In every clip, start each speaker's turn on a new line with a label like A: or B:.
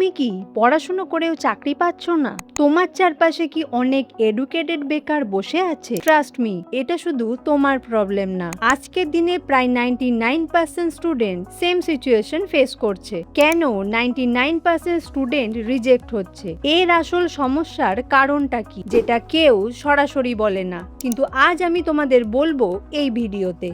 A: তুমি কি পড়াশুনো করেও চাকরি পাচ্ছ না? তোমার চারপাশে কি অনেক এডুকেটেড বেকার বসে আছে? ট্রাস্ট মি, এটা শুধু তোমার প্রবলেম না। আজকের দিনে প্রায় 99% স্টুডেন্ট সেম সিচুয়েশন ফেস করছে। কেন 99% স্টুডেন্ট রিজেক্ট হচ্ছে? এর আসল সমস্যার কারণটা কি, যেটা কেউ সরাসরি বলে না, কিন্তু আজ আমি তোমাদের বলবো এই ভিডিওতে।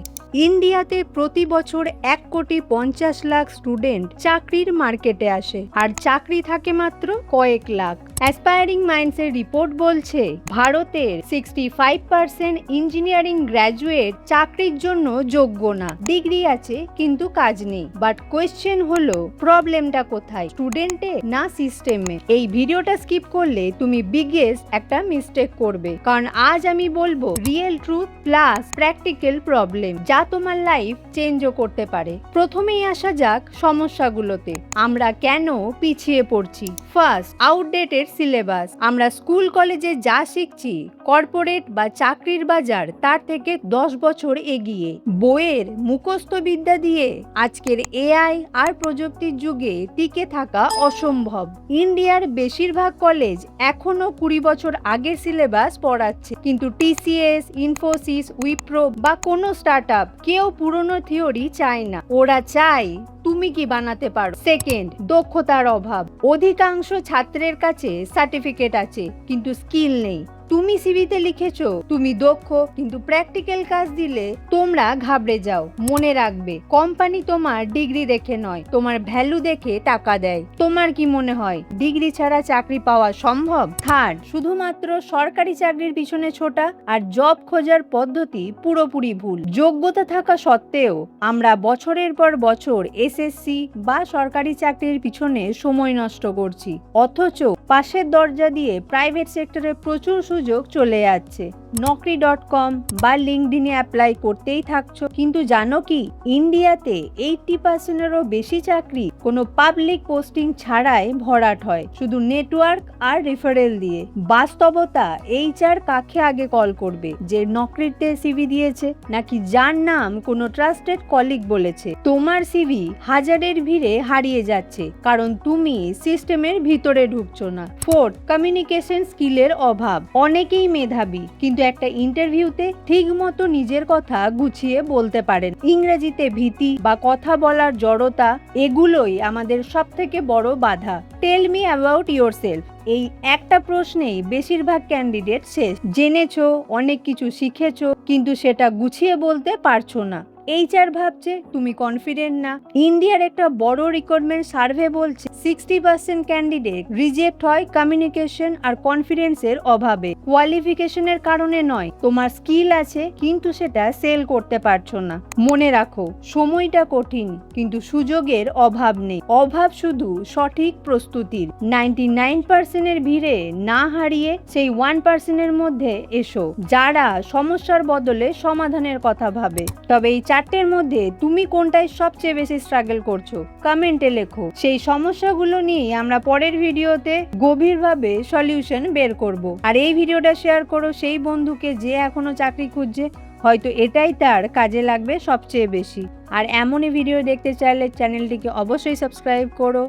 A: ইন্ডিয়াতে প্রতি বছর 1,50,00,000 স্টুডেন্ট চাকরির মার্কেটে আসে, আর চাকরি থাকে মাত্র কয়েক লাখ। অ্যাসপায়ারিং মাইন্ডসের রিপোর্ট বলছে ভারতের 65% ইঞ্জিনিয়ারিং গ্র্যাজুয়েট চাকরির জন্য যোগ্য না। ডিগ্রি আছে কিন্তু কাজ নেই। বাট কোয়েশ্চেন হলো, প্রবলেমটা কোথায়, স্টুডেন্টে না সিস্টেমে? এই ভিডিওটা স্কিপ করলে তুমি বিগেস্ট একটা মিস্টেক করবে, কারণ আজ আমি বলবো real truth plus practical problem, যা তোমার লাইফ চেঞ্জও করতে পারে। প্রথমেই আসা যাক সমস্যাগুলোতে। আমরা কেন পিছিয়ে পড়ছি? First, outdated syllabus. আমরা স্কুল কলেজে যা শিখছি, কর্পোরেট বা চাকরির বাজার তার থেকে 10 বছর এগিয়ে। বইয়ের মুখস্থ বিদ্যা দিয়ে আজকের এআই আর প্রযুক্তির যুগে টিকে থাকা অসম্ভব। ইন্ডিয়ার বেশিরভাগ কলেজ এখনো 20 বছর আগের সিলেবাস পড়াচ্ছে, কিন্তু টিসিএস, ইনফোসিস, উইপ্রো বা কোনো স্টার্টআপ কেউ পুরনো থিওরি চায় না। ওরা চায় তুমি কি বানাতে পারো। সেকেন্ড, দক্ষতার অভাব। অধিকাংশ ছাত্রের কাছে সার্টিফিকেট আছে কিন্তু স্কিল নেই। তুমি সিভিতে লিখেছো তুমি দক্ষ, কিন্তু প্র্যাকটিক্যাল কাজ দিলে তোমরা ঘাবড়ে যাও। মনে রাখবে, কোম্পানি তোমার ডিগ্রি দেখে নয়, তোমার ভ্যালু দেখে টাকা দেয়। তোমার কি মনে হয় ডিগ্রি ছাড়া চাকরি পাওয়া সম্ভব? থার্ড, শুধুমাত্র সরকারি চাকরির পিছনে ছোটা আর জব খোঁজার পদ্ধতি পুরোপুরি ভুল। যোগ্যতা থাকা সত্ত্বেও আমরা বছরের পর বছর এসএসসি বা সরকারি চাকরির পিছনে সময় নষ্ট করছি, অথচ পাশের দরজা দিয়ে প্রাইভেট সেক্টরে প্রচুর সুযোগ চলে যাচ্ছে। Naukri.com বা লিঙ্কডইনে অ্যাপ্লাই করতেই থাকছো, কিন্তু জানো কি ইন্ডিয়াতে 80%-এরও বেশি চাকরি কোনো পাবলিক পোস্টিং ছাড়াই ভরাট হয়, শুধু নেটওয়ার্ক আর রেফারেল দিয়ে। বাস্তবতা, এইচআর কাকে আগে কল করবে, যে নকরিতে সিভি দিয়েছে নাকি যার নাম কোনো ট্রাস্টেড কলিগ বলেছে? তোমার সিভি হাজারের ভিড়ে হারিয়ে যাচ্ছে কারণ তুমি সিস্টেমের ভিতরে ঢুকছো না। ফোর্থ, কমিউনিকেশন স্কিলের অভাব। অনেকেই মেধাবী কিন্তু একটা ইন্টারভিউতে ঠিক মতো নিজের কথা গুছিয়ে বলতে পারেন। ইংরেজিতে ভীতি বা কথা বলার জড়তা, এগুলোই আমাদের সব থেকে বড় বাধা। টেল মি অ্যাবাউট ইয়োরসেলফ, এই একটা প্রশ্নেই বেশিরভাগ ক্যান্ডিডেট শেষ। জেনেছো, অনেক কিছু শিখেছো, কিন্তু সেটা গুছিয়ে বলতে পারছো না। এইচআর ভাবছে তুমি কনফিডেন্ট না। ইন্ডিয়ার একটা বড় রিক্রুটমেন্ট সার্ভে বলছে 60% ক্যান্ডিডেট রিজেক্ট হয় কমিউনিকেশন আর কনফিডেন্সের অভাবে। কোয়ালিফিকেশনের কারণে নয়, তোমার স্কিল আছে কিন্তু সেটা সেল করতে পারছো না। মনে রাখো, সময়টা কঠিন কিন্তু সুযোগের অভাব নেই। অভাব শুধু সঠিক প্রস্তুতির। 99%-এর ভিড়ে না হারিয়ে সেই 1%-এর মধ্যে এসো, যারা সমস্যার বদলে সমাধানের কথা ভাবে। তবে এই 4টের মধ্যে তুমি কোনটায় সবচেয়ে বেশি স্ট্রাগল করছো কমেন্টে লেখো। সেই সমস্যাগুলো নিয়ে আমরা পরের ভিডিওতে গভীরভাবে সলিউশন বের করব। আর এই ভিডিওটা শেয়ার করো সেই বন্ধুকে যে এখনো চাকরি খুঁজছে, হয়তো এটাই তার কাজে লাগবে সবচেয়ে বেশি। আর এমনই ভিডিও দেখতে চাইলে চ্যানেলটিকে অবশ্যই সাবস্ক্রাইব করো।